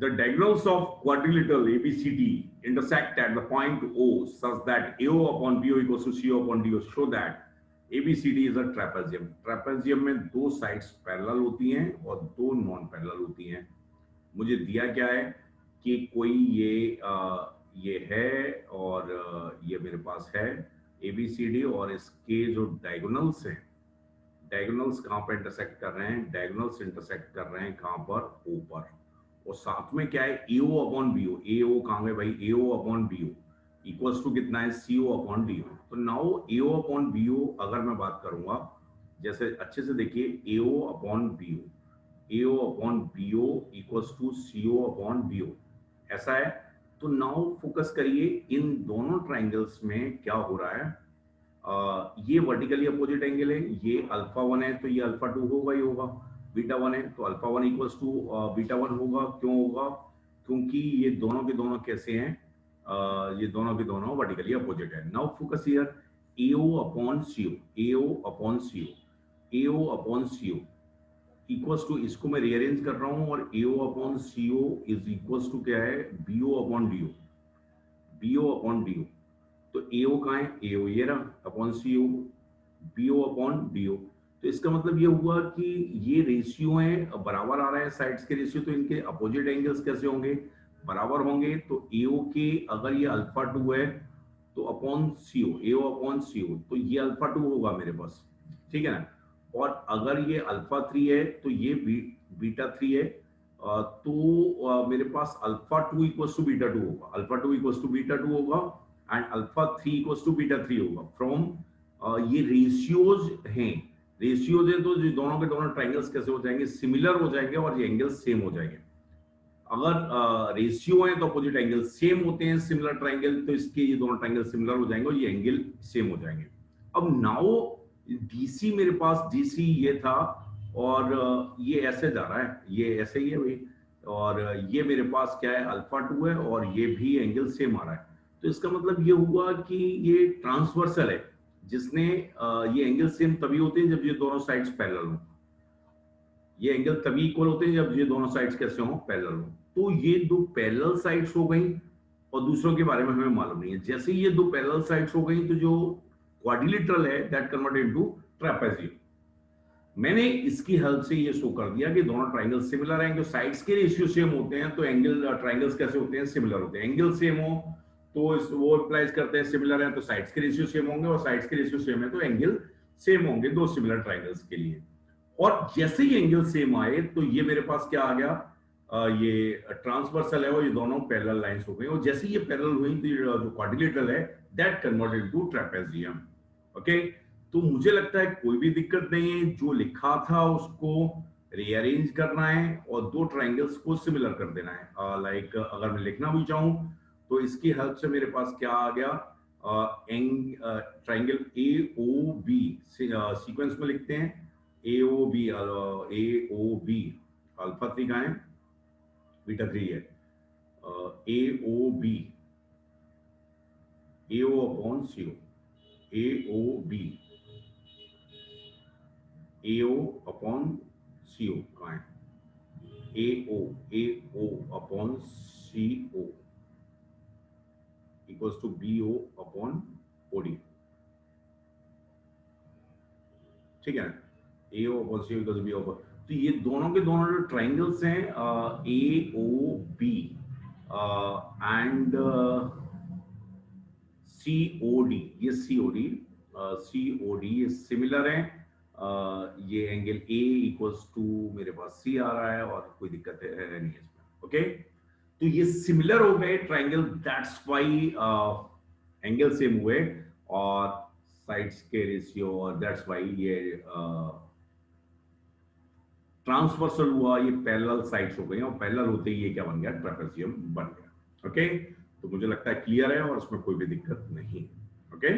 The diagonals of quadrilateral ABCD intersect at the point O such that AO upon BO equals to CO upon DO. Show that ABCD is a trapezium. Trapezium में दो sides parallel होती हैं और दो non parallel होती हैं. मुझे दिया क्या है कि कोई ये है और ये मेरे पास है ABCD और इसके जो डायगोनल्स हैं, डायगोनल्स कहाँ पर इंटरसेक्ट कर रहे हैं? डायगोनल्स इंटरसेक्ट कर रहे हैं कहाँ पर? O पर. और साथ में क्या है? AO upon BO. AO कहाँ है भाई? AO upon BO equals to कितना है? CO upon DO. तो नाउ AO अपॉन BO अगर मैं बात करूंगा, जैसे अच्छे से देखिए, AO upon BO, AO upon BO equals to CO upon BO, ऐसा है. तो नाउ फोकस करिए इन दोनों ट्राइंगल्स में क्या हो रहा है. ये वर्टिकली अपोजिट एंगल है, ये अल्फा 1 है तो ये अल्फा 2 होगा ही होगा. बीटा 1 है तो अल्फा 1 इक्वल्स टू बीटा 1 होगा. क्यों होगा? क्योंकि ये दोनों के दोनों कैसे हैं? ये दोनों के दोनों वर्टिकली अपोजिट है. Now focus here, AO upon CO, AO upon CO, AO upon CO equals to, इसको मैं रीअरेंज कर रहा हूं और AO upon CO is equals to क्या है? BO upon DO, BO upon DO. तो AO कहाँ है? AO ये रहा upon CO, BO upon DO. तो इसका मतलब ये हुआ कि ये रेशियो है, बराबर आ रहा है साइड्स के रेशियो, तो इनके अपोजिट एंगल्स कैसे होंगे? बराबर होंगे. तो AO के अगर ये अल्फा 2 है तो upon CO, AO upon CO, तो ये अल्फा 2 होगा मेरे पास, ठीक है ना. और अगर ये अल्फा 3 है तो ये बीटा 3 है. तो मेरे पास अल्फा 2 इक्वल्स टू बीटा 2 होगा, अल्फा 2 इक्वल्स टू बीटा 2 होगा and alpha 3 equals to beta 3 होगा. फ्रॉम ये रेशियोज हैं, रेशियोज है तो दोनों के दोनों ट्राइंगल्स कैसे हो जाएंगे? सिमिलर हो जाएंगे और ये एंगल सेम हो जाएंगे. अगर रेशियो है तो अपोजिट एंगल सेम होते हैं, सिमिलर ट्राइंगल, तो इसके ये दोनों ट्राइंगल सिमिलर हो जाएंगे और ये एंगल सेम हो जाएंगे. अब नाउ DC मेरे पास, DC ये था और ये ऐसे जा रहा है, ये ऐसे ही है भाई, और ये मेरे पास क्या है? अल्फा 2 है और ये भी एंगल सेम आ रहा है. तो इसका मतलब ये हुआ कि ये ट्रांसवर्सल है, जिसने ये एंगल सेम तभी होते हैं जब ये दोनों साइड्स पैरेलल हो. ये एंगल तभी इक्वल होते हैं जब ये दोनों साइड्स कैसे हो? पैरेलल हो. तो ये दो पैरेलल साइड्स हो गई और दूसरों के बारे में हमें मालूम नहीं है. जैसे ये दो पैरेलल साइड्स हो गई तो जो क्वाड्रिलेटरल है दैट कन्वर्टेड इनटू ट्रेपेजियम. मैंने इसकी हेल्प से ये शो कर दिया कि दोनों ट्राइंगल सिमिलर हैं, जो साइड्स के रेशियो सेम होते हैं तो एंगल ट्राइंगल्स कैसे होते हैं? सिमिलर होते हैं. एंगल सेम हो तो वो इंप्लाइज करते हैं सिमिलर है तो साइड्स के रेशियो सेम होंगे, और साइड्स के रेशियो सेम है तो एंगल सेम होंगे दो सिमिलर ट्राइंगल्स के लिए. और जैसे ही एंगल सेम आए तो ये मेरे पास क्या आ गया? ये ट्रांसवर्सल है और ये दोनों पैरेलल लाइंस हो गई, और जैसे ये पैरेलल हुई तो जो क्वाड्रिलेटरल है that converted into trapezium. Okay, तो मुझे लगता है कोई भी दिक्कत नहीं है, जो लिखा था उसको रीअरेंज करना है और दो ट्राइंगल्स को सिमिलर कर देना है. लाइक अगर मैं लिखना भी चाहूं तो इसकी हेल्प से मेरे पास क्या आ गया? ट्राइंगल AOB सीक्वेंस में लिखते हैं. AOB अल्फा 3 कहाँ है? बीटा 3 है. AOB, AO upon CO, AOB, AO upon CO कहाँ है? AO upon CO equals to BO upon OD. ठीक है ना? AO upon CO equals to BO upon. तो ये दोनों के दोनों जो ट्राइंगल्स हैं AOB एंड COD, ये COD ये सिमिलर है. ये एंगल A इक्वल्स टू मेरे पास C आ रहा है और कोई दिक्कत है नहीं इसमें. ओके, तो ये सिमिलर हो गए triangle, that's why angle same हुए और साइड्स के रेशियो, और दैट्स व्हाई ये ट्रांसवर्सल हुआ, ये पैरेलल साइड्स हो गई और पैरेलल होते ही ये क्या बन गया? ट्रेपेजियम बन गया. ओके, तो मुझे लगता है क्लियर है और उसमें कोई भी दिक्कत नहीं. ओके.